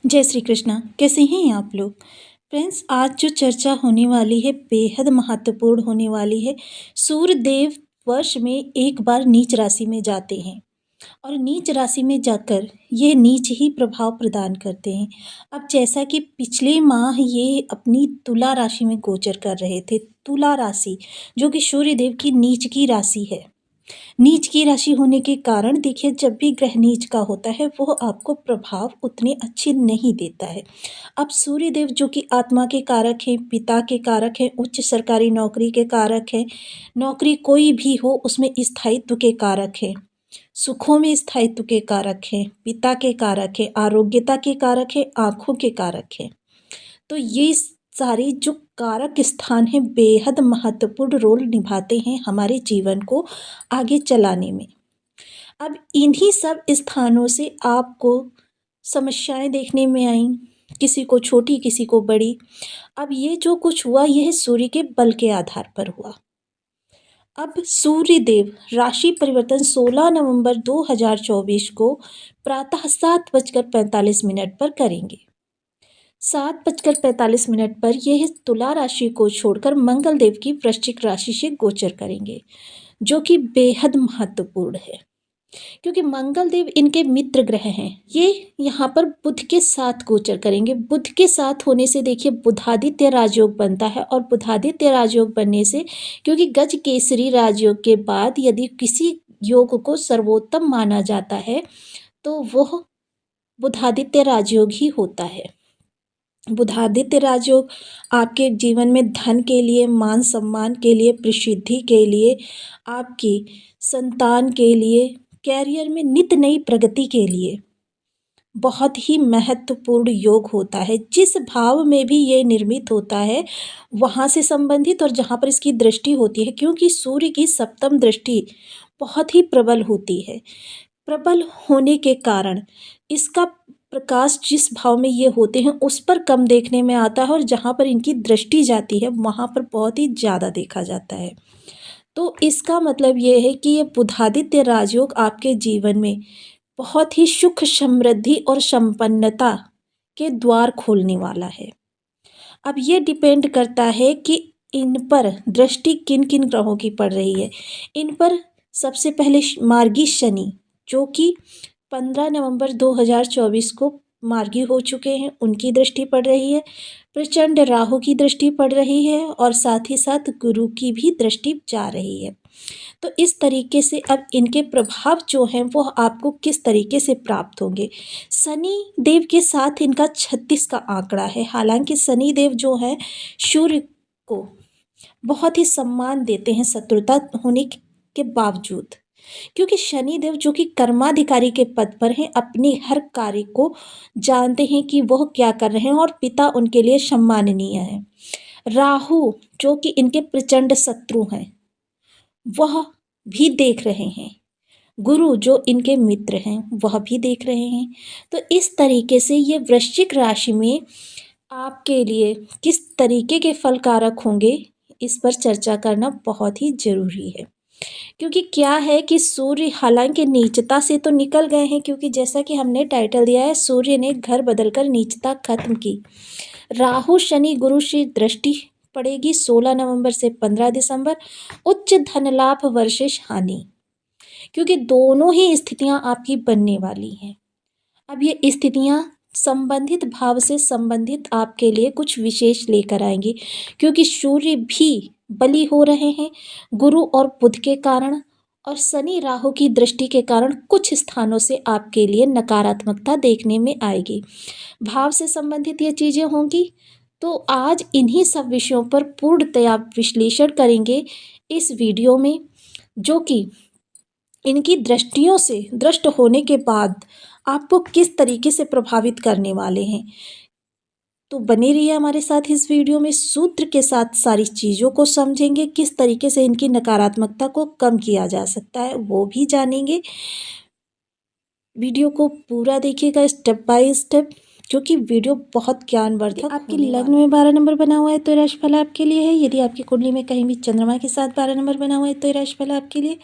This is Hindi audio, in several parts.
जय श्री कृष्णा। कैसे हैं आप लोग? फ्रेंड्स, आज जो चर्चा होने वाली है बेहद महत्वपूर्ण होने वाली है। सूर्य देव वर्ष में एक बार नीच राशि में जाते हैं और नीच राशि में जाकर ये नीच ही प्रभाव प्रदान करते हैं। अब जैसा कि पिछले माह ये अपनी तुला राशि में गोचर कर रहे थे, तुला राशि जो कि सूर्य देव की नीच की राशि है। नीच की राशि होने के कारण देखिए, जब भी ग्रह नीच का होता है वो आपको प्रभाव उतने अच्छे नहीं देता है। अब सूर्य देव जो कि आत्मा के कारक हैं, पिता के कारक हैं, उच्च सरकारी नौकरी के कारक हैं, नौकरी कोई भी हो उसमें स्थायित्व के कारक हैं, सुखों में स्थायित्व के कारक हैं, पिता के कारक हैं, आरोग्यता के कारक हैं, आँखों के कारक हैं। तो ये सारे जो कारक स्थान हैं बेहद महत्वपूर्ण रोल निभाते हैं हमारे जीवन को आगे चलाने में। अब इन्हीं सब स्थानों से आपको समस्याएं देखने में आईं, किसी को छोटी किसी को बड़ी। अब ये जो कुछ हुआ यह सूर्य के बल के आधार पर हुआ। अब सूर्य देव राशि परिवर्तन 16 नवंबर 2024 को प्रातः 7:45 पर करेंगे। 7:45 पर यह तुला राशि को छोड़कर मंगल देव की वृश्चिक राशि से गोचर करेंगे, जो कि बेहद महत्वपूर्ण है क्योंकि मंगल देव इनके मित्र ग्रह हैं। ये यहाँ पर बुध के साथ गोचर करेंगे। बुध के साथ होने से देखिए बुधादित्य राजयोग बनता है और बुधादित्य राजयोग बनने से, क्योंकि गज केसरी राजयोग के बाद यदि किसी योग को सर्वोत्तम माना जाता है तो वह बुधादित्य राजयोग ही होता है। बुधादित्य राजयोग आपके जीवन में धन के लिए, मान सम्मान के लिए, प्रसिद्धि के लिए, आपकी संतान के लिए, कैरियर में नित नई प्रगति के लिए बहुत ही महत्वपूर्ण योग होता है। जिस भाव में भी ये निर्मित होता है वहाँ से संबंधित और जहाँ पर इसकी दृष्टि होती है, क्योंकि सूर्य की सप्तम दृष्टि बहुत ही प्रबल होती है। प्रबल होने के कारण इसका प्रकाश जिस भाव में ये होते हैं उस पर कम देखने में आता है और जहाँ पर इनकी दृष्टि जाती है वहाँ पर बहुत ही ज़्यादा देखा जाता है। तो इसका मतलब ये है कि ये बुधादित्य राजयोग आपके जीवन में बहुत ही सुख, समृद्धि और संपन्नता के द्वार खोलने वाला है। अब ये डिपेंड करता है कि इन पर दृष्टि किन किन ग्रहों की पड़ रही है। इन पर सबसे पहले मार्गी शनि, जो कि 15 नवंबर 2024 को मार्गी हो चुके हैं, उनकी दृष्टि पड़ रही है। प्रचंड राहु की दृष्टि पड़ रही है और साथ ही साथ गुरु की भी दृष्टि जा रही है। तो इस तरीके से अब इनके प्रभाव जो हैं वो आपको किस तरीके से प्राप्त होंगे। शनि देव के साथ इनका 36 का आंकड़ा है। हालांकि शनि देव जो है सूर्य को बहुत ही सम्मान देते हैं शत्रुता होने के बावजूद, क्योंकि शनिदेव जो कि कर्माधिकारी के पद पर हैं, अपने हर कार्य को जानते हैं कि वह क्या कर रहे हैं और पिता उनके लिए सम्माननीय है। राहु जो कि इनके प्रचंड शत्रु हैं वह भी देख रहे हैं। गुरु जो इनके मित्र हैं वह भी देख रहे हैं। तो इस तरीके से ये वृश्चिक राशि में आपके लिए किस तरीके के फल कारक होंगे इस पर चर्चा करना बहुत ही जरूरी है। क्योंकि क्या है कि सूर्य हालांकि नीचता से तो निकल गए हैं, क्योंकि जैसा कि हमने टाइटल दिया है सूर्य ने घर बदलकर नीचता खत्म की। राहु शनि गुरु से दृष्टि पड़ेगी 16 नवंबर से 15 दिसंबर। उच्च धन लाभ वर्सेस हानि, क्योंकि दोनों ही स्थितियां आपकी बनने वाली हैं। अब ये स्थितियां संबंधित भाव से संबंधित आपके लिए कुछ विशेष लेकर आएंगी, क्योंकि सूर्य भी बली हो रहे हैं गुरु और बुध के कारण, और शनि राहु की दृष्टि के कारण कुछ स्थानों से आपके लिए नकारात्मकता देखने में आएगी। भाव से संबंधित ये चीज़ें होंगी। तो आज इन्हीं सब विषयों पर पूर्णतया विश्लेषण करेंगे इस वीडियो में, जो कि इनकी दृष्टियों से दृष्ट होने के बाद आपको किस तरीके से प्रभावित करने वाले हैं। तो बने रहिए हमारे साथ इस वीडियो में। सूत्र के साथ सारी चीज़ों को समझेंगे, किस तरीके से इनकी नकारात्मकता को कम किया जा सकता है वो भी जानेंगे। वीडियो को पूरा देखिएगा स्टेप बाय स्टेप, क्योंकि वीडियो बहुत ज्ञानवर्धक। आपके लग्न में 12 नंबर बना हुआ है तो ये राशिफल आपके लिए है। यदि आपकी कुंडली में कहीं भी चंद्रमा के साथ 12 नंबर बना हुआ है तो ये राशिफल आपके लिए।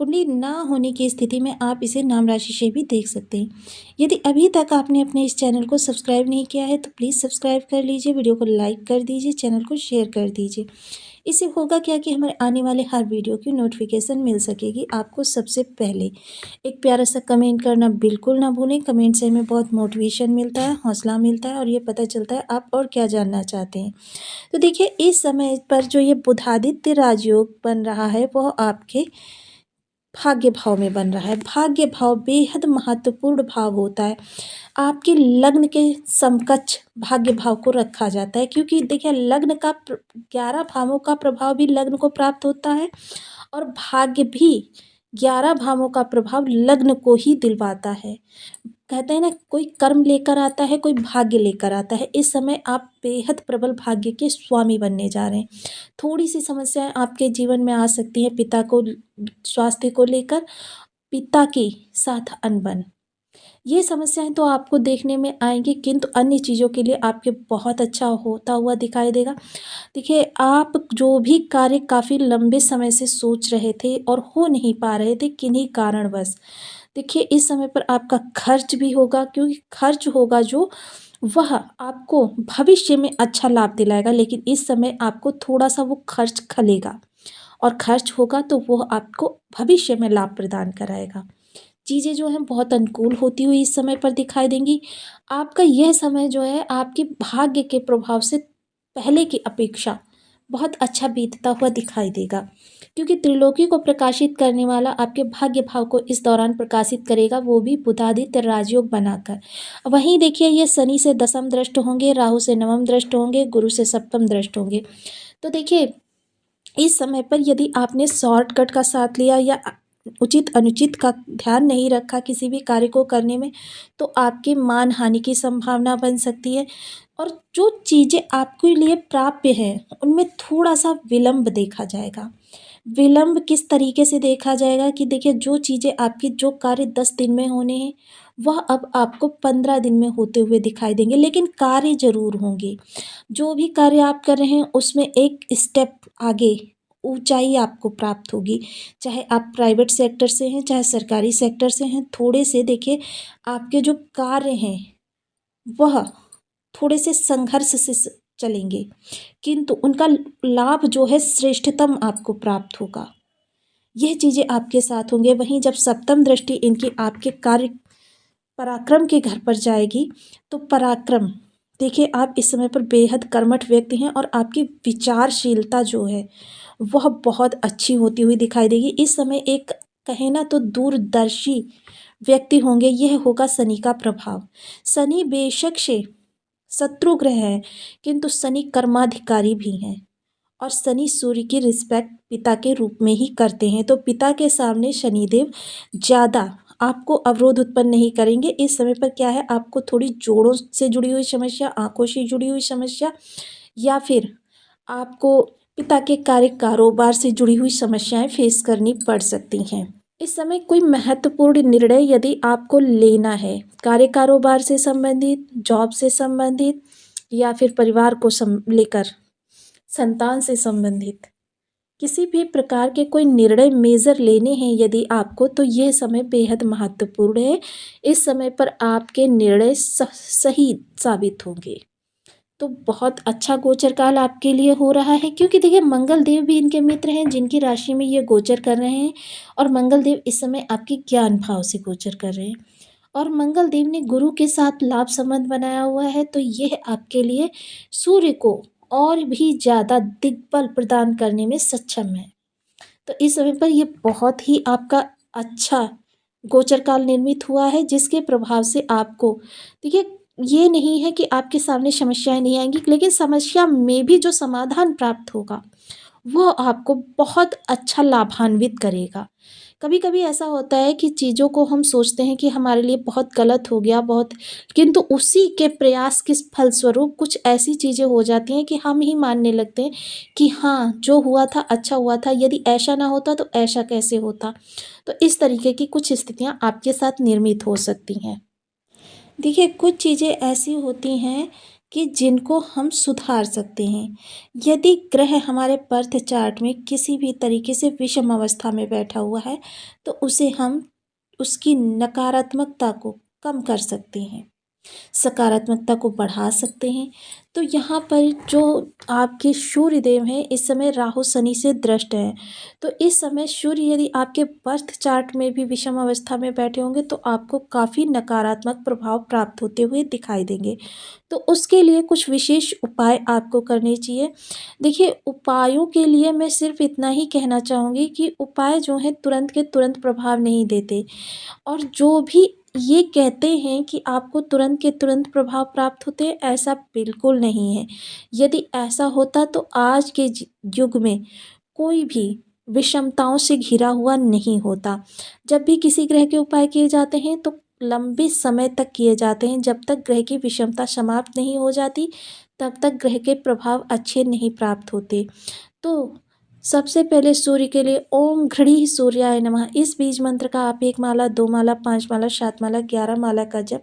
कुंडली ना होने की स्थिति में आप इसे नाम राशि से भी देख सकते हैं। यदि अभी तक आपने अपने इस चैनल को सब्सक्राइब नहीं किया है तो प्लीज़ सब्सक्राइब कर लीजिए, वीडियो को लाइक कर दीजिए, चैनल को शेयर कर दीजिए। इससे होगा क्या कि हमारे आने वाले हर वीडियो की नोटिफिकेशन मिल सकेगी आपको सबसे पहले। एक प्यारा सा कमेंट करना बिल्कुल ना भूलें। कमेंट से हमें बहुत मोटिवेशन मिलता है, हौसला मिलता है और ये पता चलता है आप और क्या जानना चाहते हैं। तो देखिए, इस समय पर जो ये बुधादित्य राजयोग बन रहा है वह आपके भाग्य भाव में बन रहा है। भाग्य भाव बेहद महत्वपूर्ण भाव होता है। आपके लग्न के समकक्ष भाग्य भाव को रखा जाता है, क्योंकि देखिए लग्न का 11 भावों का प्रभाव भी लग्न को प्राप्त होता है और भाग्य भी 11 भावों का प्रभाव लग्न को ही दिलवाता है। कहते हैं ना, कोई कर्म लेकर आता है, कोई भाग्य लेकर आता है। इस समय आप बेहद प्रबल भाग्य के स्वामी बनने जा रहे हैं। थोड़ी सी समस्याएं आपके जीवन में आ सकती हैं, पिता को स्वास्थ्य को लेकर, पिता के साथ अनबन, ये समस्याएं तो आपको देखने में आएंगी, किंतु अन्य चीज़ों के लिए आपके बहुत अच्छा होता हुआ दिखाई देगा। देखिए, आप जो भी कार्य काफ़ी लंबे समय से सोच रहे थे और हो नहीं पा रहे थे किन्हीं कारणवश, देखिए इस समय पर आपका खर्च भी होगा, क्योंकि खर्च होगा जो वह आपको भविष्य में अच्छा लाभ दिलाएगा, लेकिन इस समय आपको थोड़ा सा वो खर्च खलेगा और खर्च होगा तो वो आपको भविष्य में लाभ प्रदान कराएगा। चीज़ें जो हैं बहुत अनुकूल होती हुई इस समय पर दिखाई देंगी। आपका यह समय जो है आपके भाग्य के प्रभाव से पहले की अपेक्षा बहुत अच्छा बीतता हुआ दिखाई देगा, क्योंकि त्रिलोकी को प्रकाशित करने वाला आपके भाग्य भाव को इस दौरान प्रकाशित करेगा, वो भी बुधादित्य राजयोग बनाकर। वहीं देखिए, ये शनि से दशम दृष्ट होंगे, राहु से नवम दृष्ट होंगे, गुरु से सप्तम दृष्ट होंगे। तो देखिए, इस समय पर यदि आपने शॉर्टकट का साथ लिया या उचित अनुचित का ध्यान नहीं रखा किसी भी कार्य को करने में, तो आपके मान हानि की संभावना बन सकती है और जो चीज़ें आपके लिए प्राप्य हैं उनमें थोड़ा सा विलंब देखा जाएगा। विलंब किस तरीके से देखा जाएगा कि देखिए, जो चीज़ें आपकी, जो कार्य 10 दिन में होने हैं वह अब आपको 15 दिन में होते हुए दिखाई देंगे, लेकिन कार्य जरूर होंगे। जो भी कार्य आप कर रहे हैं उसमें एक स्टेप आगे ऊंचाई आपको प्राप्त होगी। चाहे आप प्राइवेट सेक्टर से हैं, चाहे सरकारी सेक्टर से हैं, थोड़े से देखिए आपके जो कार्य हैं वह थोड़े से संघर्ष से चलेंगे, किंतु उनका लाभ जो है श्रेष्ठतम आपको प्राप्त होगा। यह चीज़ें आपके साथ होंगे। वहीं जब सप्तम दृष्टि इनकी आपके कार्य पराक्रम के घर पर जाएगी, तो पराक्रम देखिए, आप इस समय पर बेहद कर्मठ व्यक्ति हैं और आपकी विचारशीलता जो है वह बहुत अच्छी होती हुई दिखाई देगी। इस समय एक कहे ना तो दूरदर्शी व्यक्ति होंगे। यह होगा शनि का प्रभाव। शनि बेशक से शत्रु ग्रह है, किंतु शनि कर्माधिकारी भी हैं और शनि सूर्य की रिस्पेक्ट पिता के रूप में ही करते हैं। तो पिता के सामने शनिदेव ज़्यादा आपको अवरोध उत्पन्न नहीं करेंगे। इस समय पर क्या है, आपको थोड़ी जोड़ों से जुड़ी हुई समस्या, आंखों से जुड़ी हुई समस्या, या फिर आपको पिता के कार्य कारोबार से जुड़ी हुई समस्याएं फेस करनी पड़ सकती हैं। इस समय कोई महत्वपूर्ण निर्णय यदि आपको लेना है, कार्य कारोबार से संबंधित, जॉब से संबंधित, या फिर परिवार को लेकर, संतान से संबंधित किसी भी प्रकार के कोई निर्णय मेजर लेने हैं यदि आपको, तो यह समय बेहद महत्वपूर्ण है। इस समय पर आपके निर्णय सही साबित होंगे। तो बहुत अच्छा गोचर काल आपके लिए हो रहा है, क्योंकि देखिए मंगल देव भी इनके मित्र हैं जिनकी राशि में ये गोचर कर रहे हैं, और मंगल देव इस समय आपके ज्ञान भाव से गोचर कर रहे हैं और मंगल देव ने गुरु के साथ लाभ संबंध बनाया हुआ है। तो यह आपके लिए सूर्य को और भी ज़्यादा दिग्बल प्रदान करने में सक्षम है। तो इस समय पर यह बहुत ही आपका अच्छा गोचर काल निर्मित हुआ है, जिसके प्रभाव से आपको देखिए, ये नहीं है कि आपके सामने समस्याएं नहीं आएंगी, लेकिन समस्या में भी जो समाधान प्राप्त होगा वो आपको बहुत अच्छा लाभान्वित करेगा। कभी कभी ऐसा होता है कि चीज़ों को हम सोचते हैं कि हमारे लिए बहुत गलत हो गया, बहुत, किंतु उसी के प्रयास के फलस्वरूप कुछ ऐसी चीज़ें हो जाती हैं कि हम ही मानने लगते हैं कि हाँ, जो हुआ था अच्छा हुआ था, यदि ऐसा ना होता तो ऐसा कैसे होता। तो इस तरीके की कुछ स्थितियाँ आपके साथ निर्मित हो सकती हैं। देखिए, कुछ चीज़ें ऐसी होती हैं कि जिनको हम सुधार सकते हैं। यदि ग्रह हमारे बर्थ चार्ट में किसी भी तरीके से विषम अवस्था में बैठा हुआ है तो उसे हम उसकी नकारात्मकता को कम कर सकते हैं, सकारात्मकता को बढ़ा सकते हैं। तो यहाँ पर जो आपके सूर्य देव हैं इस समय राहु शनि से दृष्ट हैं, तो इस समय सूर्य यदि आपके बर्थ चार्ट में भी विषम अवस्था में बैठे होंगे तो आपको काफ़ी नकारात्मक प्रभाव प्राप्त होते हुए दिखाई देंगे। तो उसके लिए कुछ विशेष उपाय आपको करने चाहिए। देखिए, उपायों के लिए मैं सिर्फ इतना ही कहना चाहूँगी कि उपाय जो हैं तुरंत के तुरंत प्रभाव नहीं देते, और जो भी ये कहते हैं कि आपको तुरंत के तुरंत प्रभाव प्राप्त होते हैं, ऐसा बिल्कुल नहीं है। यदि ऐसा होता तो आज के युग में कोई भी विषमताओं से घिरा हुआ नहीं होता। जब भी किसी ग्रह के उपाय किए जाते हैं तो लंबे समय तक किए जाते हैं, जब तक ग्रह की विषमता समाप्त नहीं हो जाती तब तक ग्रह के प्रभाव अच्छे नहीं प्राप्त होते। तो सबसे पहले सूर्य के लिए ओम घृणी सूर्याय नमः इस बीज मंत्र का आप 1 माला, 2 माला, 5 माला, 7 माला, 11 माला का जप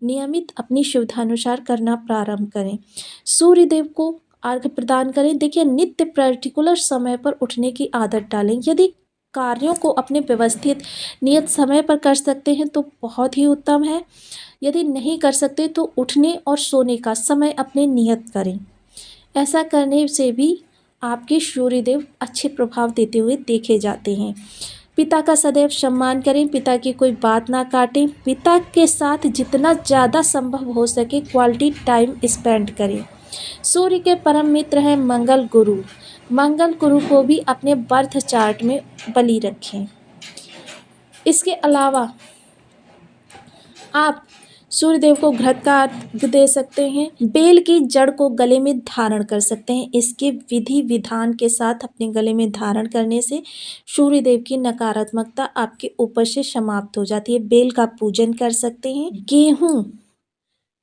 नियमित अपनी सुविधानुसार करना प्रारंभ करें। सूर्य देव को अर्घ्य प्रदान करें। देखिए, नित्य पर्टिकुलर समय पर उठने की आदत डालें। यदि कार्यों को अपने व्यवस्थित नियत समय पर कर सकते हैं तो बहुत ही उत्तम है। यदि नहीं कर सकते तो उठने और सोने का समय अपने नियत करें। ऐसा करने से भी आपके सूर्यदेव अच्छे प्रभाव देते हुए देखे जाते हैं। पिता का सदैव सम्मान करें, पिता की कोई बात ना काटें, पिता के साथ जितना ज़्यादा संभव हो सके क्वालिटी टाइम स्पेंड करें। सूर्य के परम मित्र हैं मंगल गुरु। मंगल गुरु को भी अपने बर्थ चार्ट में बलि रखें। इसके अलावा आप सूर्यदेव को घृत का अर्घ्य दे सकते हैं। बेल की जड़ को गले में धारण कर सकते हैं। इसके विधि विधान के साथ अपने गले में धारण करने से सूर्यदेव की नकारात्मकता आपके ऊपर से समाप्त हो जाती है। बेल का पूजन कर सकते हैं। गेहूं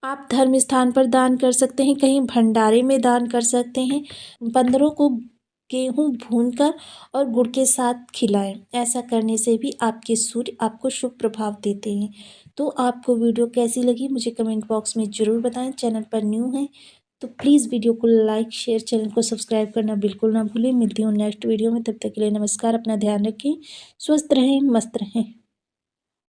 आप धर्म स्थान पर दान कर सकते हैं, कहीं भंडारे में दान कर सकते हैं। बंदरों को गेहूं भूनकर और गुड़ के साथ खिलाएं। ऐसा करने से भी आपके सूर्य आपको शुभ प्रभाव देते हैं। तो आपको वीडियो कैसी लगी मुझे कमेंट बॉक्स में ज़रूर बताएं। चैनल पर न्यू हैं तो प्लीज़ वीडियो को लाइक शेयर, चैनल को सब्सक्राइब करना बिल्कुल ना भूलें। मिलती हूँ नेक्स्ट वीडियो में, तब तक के लिए नमस्कार। अपना ध्यान रखें, स्वस्थ रहें, मस्त रहें।